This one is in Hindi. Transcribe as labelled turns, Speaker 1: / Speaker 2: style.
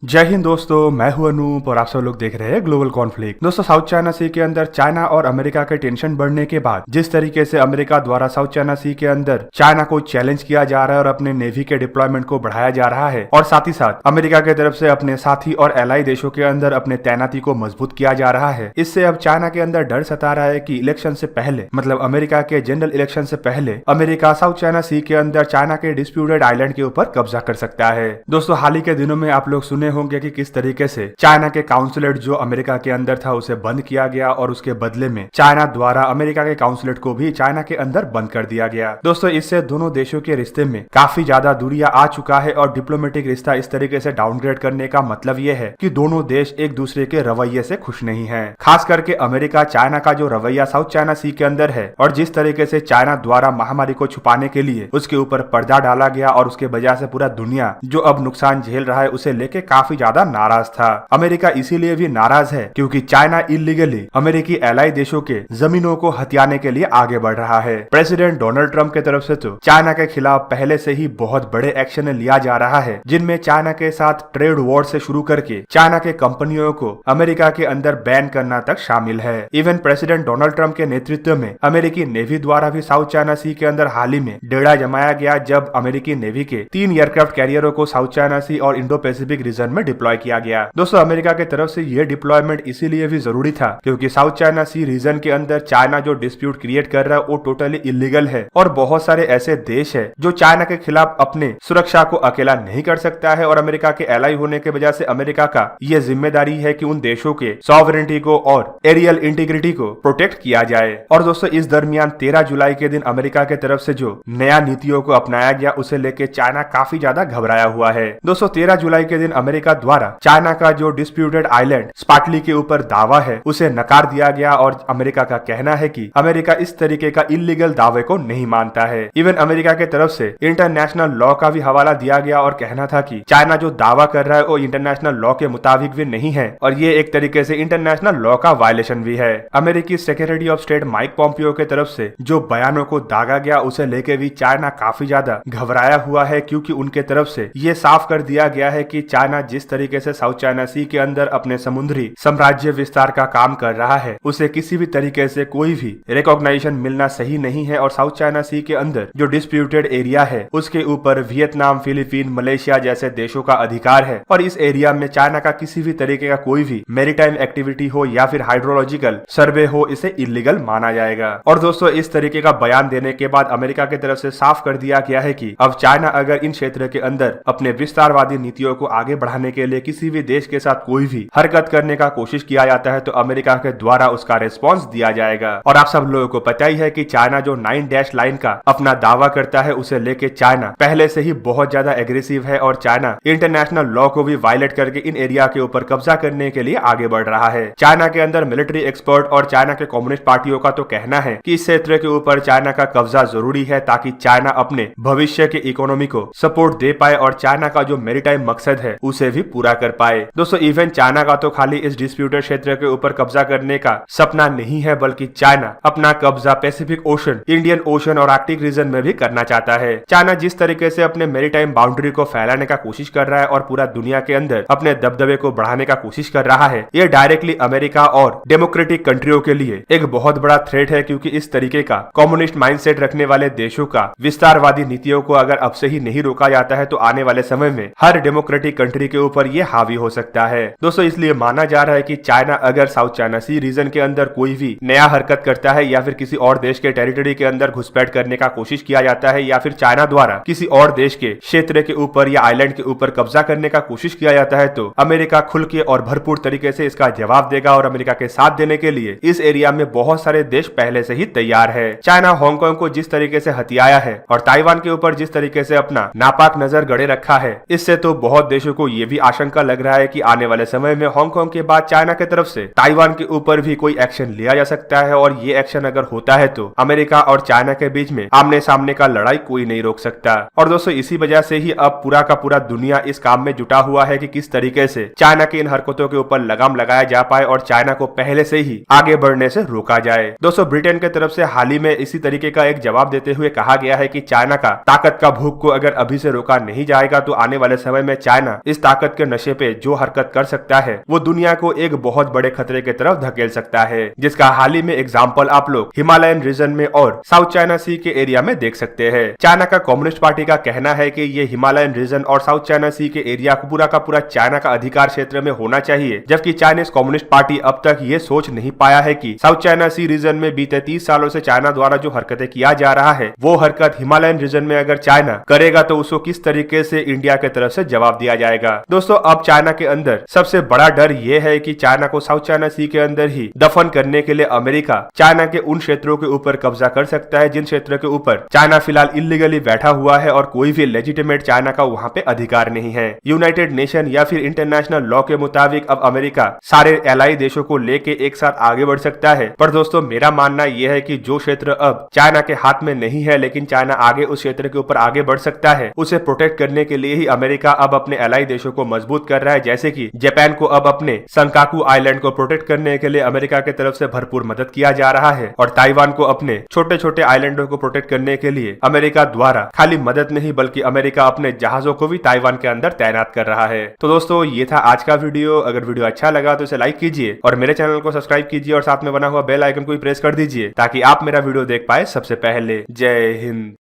Speaker 1: जय हिंद दोस्तों, मैं हूं अनूप और आप सब लोग देख रहे हैं ग्लोबल कॉन्फ्लिक्ट। दोस्तों, साउथ चाइना सी के अंदर चाइना और अमेरिका के टेंशन बढ़ने के बाद जिस तरीके से अमेरिका द्वारा साउथ चाइना सी के अंदर चाइना को चैलेंज किया जा रहा है और अपने नेवी के डिप्लॉयमेंट को बढ़ाया जा रहा है, और साथ ही साथ अमेरिका की तरफ से अपने साथी और एलाई देशों के अंदर अपने तैनाती को मजबूत किया जा रहा है, इससे अब चाइना के अंदर डर सता रहा है कि इलेक्शन से पहले, मतलब अमेरिका के जनरल इलेक्शन से पहले, अमेरिका साउथ चाइना सी के अंदर चाइना के डिस्प्यूटेड आइलैंड के ऊपर कब्जा कर सकता है। दोस्तों, हाल ही के दिनों में आप लोग सुने होंगे कि किस तरीके से चाइना के काउंसुलेट जो अमेरिका के अंदर था उसे बंद किया गया और उसके बदले में चाइना द्वारा अमेरिका के काउंसुलेट को भी चाइना के अंदर बंद कर दिया गया। दोस्तों, इससे दोनों देशों के रिश्ते में काफी ज्यादा दूरियां आ चुका है और डिप्लोमेटिक रिश्ता इस तरीके से डाउनग्रेड करने का मतलब ये है कि दोनों देश एक दूसरे के रवैये से खुश नहीं है। खास करके अमेरिका चाइना का जो रवैया साउथ चाइना सी के अंदर है और जिस तरीके से चाइना द्वारा महामारी को छुपाने के लिए उसके ऊपर पर्दा डाला गया और उसके वजह से पूरा दुनिया जो अब नुकसान झेल रहा है उसे लेके काफी ज्यादा नाराज था। अमेरिका इसीलिए भी नाराज है क्योंकि चाइना इलीगली अमेरिकी एलाई देशों के जमीनों को हथियाने के लिए आगे बढ़ रहा है। प्रेसिडेंट डोनाल्ड ट्रंप के तरफ से तो चाइना के खिलाफ पहले से ही बहुत बड़े एक्शन लिया जा रहा है, जिनमें चाइना के साथ ट्रेड वॉर से शुरू करके चाइना के कंपनियों को अमेरिका के अंदर बैन करना तक शामिल है। इवन प्रेसिडेंट डोनाल्ड ट्रंप के नेतृत्व में अमेरिकी नेवी द्वारा भी साउथ चाइना सी के अंदर हाल ही में डेरा जमाया गया, जब अमेरिकी नेवी के 3 एयरक्राफ्ट कैरियरों को साउथ चाइना सी और इंडो पैसिफिक रीजन में डिप्लॉय किया गया। दोस्तों, अमेरिका के तरफ से यह डिप्लॉयमेंट इसीलिए भी जरूरी था क्योंकि साउथ चाइना सी रीजन के अंदर चाइना जो डिस्प्यूट क्रिएट कर रहा है वो टोटली इलीगल है और बहुत सारे ऐसे देश है जो चाइना के खिलाफ अपने सुरक्षा को अकेला नहीं कर सकता है और अमेरिका के एलाई होने की वजह से अमेरिका का यह जिम्मेदारी है कि उन देशों के सॉवरेनिटी को और एरियल इंटीग्रिटी को प्रोटेक्ट किया जाए। और दोस्तों, इस दरमियान 13 जुलाई के दिन अमेरिका के तरफ से जो नया नीतियों को अपनाया गया उसे लेके चाइना काफी ज्यादा घबराया हुआ है। दोस्तों, 13 जुलाई के दिन अमेरिका द्वारा चाइना का जो डिस्प्यूटेड आइलैंड स्पार्टली के ऊपर दावा है उसे नकार दिया गया और अमेरिका का कहना है कि अमेरिका इस तरीके का इलीगल दावे को नहीं मानता है। इवन अमेरिका के तरफ से इंटरनेशनल लॉ का भी हवाला दिया गया और कहना था कि चाइना जो दावा कर रहा है वो इंटरनेशनल लॉ के मुताबिक भी नहीं है और ये एक तरीके से इंटरनेशनल लॉ का वायलेशन भी है। अमेरिकी secretary of state Mike Pompeo के तरफ से जो बयानों को दागा गया उसे लेके भी चाइना काफी ज्यादा घबराया हुआ है, क्योंकि उनके तरफ से ये साफ कर दिया गया है कि चाइना जिस तरीके से साउथ चाइना सी के अंदर अपने समुद्री साम्राज्य विस्तार का काम कर रहा है उसे किसी भी तरीके से कोई भी रिकॉग्नाइजेशन मिलना सही नहीं है। और साउथ चाइना सी के अंदर जो डिस्प्यूटेड एरिया है उसके ऊपर वियतनाम, फिलीपीन, मलेशिया जैसे देशों का अधिकार है और इस एरिया में चाइना का किसी भी तरीके का कोई भी मैरीटाइम एक्टिविटी हो या फिर हाइड्रोलॉजिकल सर्वे हो इसे इलीगल माना जाएगा। और दोस्तों, इस तरीके का बयान देने के बाद अमेरिका की तरफ से साफ कर दिया गया है कि अब चाइना अगर इन क्षेत्र के अंदर अपने विस्तारवादी नीतियों को आगे बढ़ाने के लिए किसी भी देश के साथ कोई भी हरकत करने का कोशिश किया जाता है तो अमेरिका के द्वारा उसका रिस्पांस दिया जाएगा। और आप सब लोगों को पता ही है कि चाइना जो 9 डैश लाइन का अपना दावा करता है उसे लेके चाइना पहले से ही बहुत ज्यादा एग्रेसिव है और चाइना इंटरनेशनल लॉ को भी वायलेट करके इन एरिया के ऊपर कब्जा करने के लिए आगे बढ़ रहा है। चाइना के अंदर मिलिट्री एक्सपर्ट और चाइना के कम्युनिस्ट पार्टियों का तो कहना है कि इस क्षेत्र के ऊपर चाइना का कब्जा जरूरी है ताकि चाइना अपने भविष्य की इकोनॉमी को सपोर्ट दे पाए और चाइना का जो मैरीटाइम मकसद है उसे भी पूरा कर पाए। दोस्तों, इवन चाइना का तो खाली इस डिस्प्यूटेड क्षेत्र के ऊपर कब्जा करने का सपना नहीं है, बल्कि चाइना अपना कब्जा पैसिफिक ओशन, इंडियन ओशन और आर्कटिक रीजन में भी करना चाहता है। चाइना जिस तरीके से अपने मैरीटाइम बाउंड्री को फैलाने का कोशिश कर रहा है और पूरा दुनिया के अंदर अपने दबदबे को बढ़ाने का कोशिश कर रहा है, ये डायरेक्टली अमेरिका और डेमोक्रेटिक कंट्रियों के लिए एक बहुत बड़ा थ्रेट है, क्योंकि इस तरीके का कम्युनिस्ट माइंडसेट रखने वाले देशों का विस्तारवादी नीतियों को अगर अब से ही नहीं रोका जाता है तो आने वाले समय में हर डेमोक्रेटिक कंट्री के ऊपर ये हावी हो सकता है। दोस्तों, इसलिए माना जा रहा है कि चाइना अगर साउथ चाइना सी रीजन के अंदर कोई भी नया हरकत करता है या फिर किसी और देश के टेरिटरी के अंदर घुसपैठ करने का कोशिश किया जाता है या फिर चाइना द्वारा किसी और देश के क्षेत्र के ऊपर या आइलैंड के ऊपर कब्जा करने का कोशिश किया जाता है तो अमेरिका खुल के और भरपूर तरीके से इसका जवाब देगा और अमेरिका के साथ देने के लिए इस एरिया में बहुत सारे देश पहले से ही तैयार है। चाइना हांगकांग को जिस तरीके से हथियाया है और ताइवान के ऊपर जिस तरीके से अपना नापाक नजर गड़े रखा है, इससे तो बहुत देशों को यह भी आशंका लग रहा है कि आने वाले समय में हांगकांग के बाद चाइना की तरफ से ताइवान के ऊपर भी कोई एक्शन लिया जा सकता है और ये एक्शन अगर होता है तो अमेरिका और चाइना के बीच में आमने सामने का लड़ाई कोई नहीं रोक सकता। और दोस्तों, इसी वजह से ही अब पूरा का पूरा दुनिया इस काम में जुटा हुआ है कि किस तरीके से चाइना की इन हरकतों के ऊपर लगाम लगाया जा पाए और चाइना को पहले से ही आगे बढ़ने से रोका जाए। दोस्तों, ब्रिटेन की तरफ से हाल ही में इसी तरीके का एक जवाब देते हुए कहा गया है कि चाइना का ताकत का भूख को अगर अभी से रोका नहीं जाएगा तो आने वाले समय में चाइना इस ताकत के नशे पे जो हरकत कर सकता है वो दुनिया को एक बहुत बड़े खतरे की तरफ धकेल सकता है, जिसका हाल ही में एग्जाम्पल आप लोग हिमालयन रीजन में और साउथ चाइना सी के एरिया में देख सकते हैं। चाइना का कम्युनिस्ट पार्टी का कहना है कि ये हिमालयन रीजन और साउथ चाइना सी के एरिया को पूरा का पूरा चाइना का अधिकार क्षेत्र में होना चाहिए, जबकि चाइनीज कम्युनिस्ट पार्टी अब तक ये सोच नहीं पाया है कि साउथ चाइना सी रीजन में बीते 30 सालों से चाइना द्वारा जो हरकतें किया जा रहा है वो हरकत हिमालयन रीजन में अगर चाइना करेगा तो उसको किस तरीके से इंडिया की तरफ से जवाब दिया जाएगा। दोस्तों, अब चाइना के अंदर सबसे बड़ा डर ये है कि चाइना को साउथ चाइना सी के अंदर ही दफन करने के लिए अमेरिका चाइना के उन क्षेत्रों के ऊपर कब्जा कर सकता है जिन क्षेत्रों के ऊपर चाइना फिलहाल इलीगली बैठा हुआ है और कोई भी लेजिटिमेट चाइना का वहां पे अधिकार नहीं है। यूनाइटेड नेशन या फिर इंटरनेशनल लॉ के मुताबिक अब अमेरिका सारे एलाई देशों को लेके एक साथ आगे बढ़ सकता है। पर दोस्तों, मेरा मानना यह है कि जो क्षेत्र अब चाइना के हाथ में नहीं है लेकिन चाइना आगे उस क्षेत्र के ऊपर आगे बढ़ सकता है, उसे प्रोटेक्ट करने के लिए ही अमेरिका अब अपने एलाई देशों को मजबूत कर रहा है। जैसे कि जापान को अब अपने संकाकू आइलैंड को प्रोटेक्ट करने के लिए अमेरिका की तरफ से भरपूर मदद किया जा रहा है और ताइवान को अपने छोटे छोटे आइलैंडों को प्रोटेक्ट करने के लिए अमेरिका द्वारा खाली मदद नहीं बल्कि अमेरिका अपने जहाजों को भी ताइवान के अंदर तैनात कर रहा है। तो दोस्तों, ये था आज का वीडियो। अगर वीडियो अच्छा लगा तो इसे लाइक कीजिए और मेरे चैनल को सब्सक्राइब कीजिए और साथ में बना हुआ बेल आइकन को भी प्रेस कर दीजिए ताकि आप मेरा वीडियो देख पाए सबसे पहले। जय हिंद।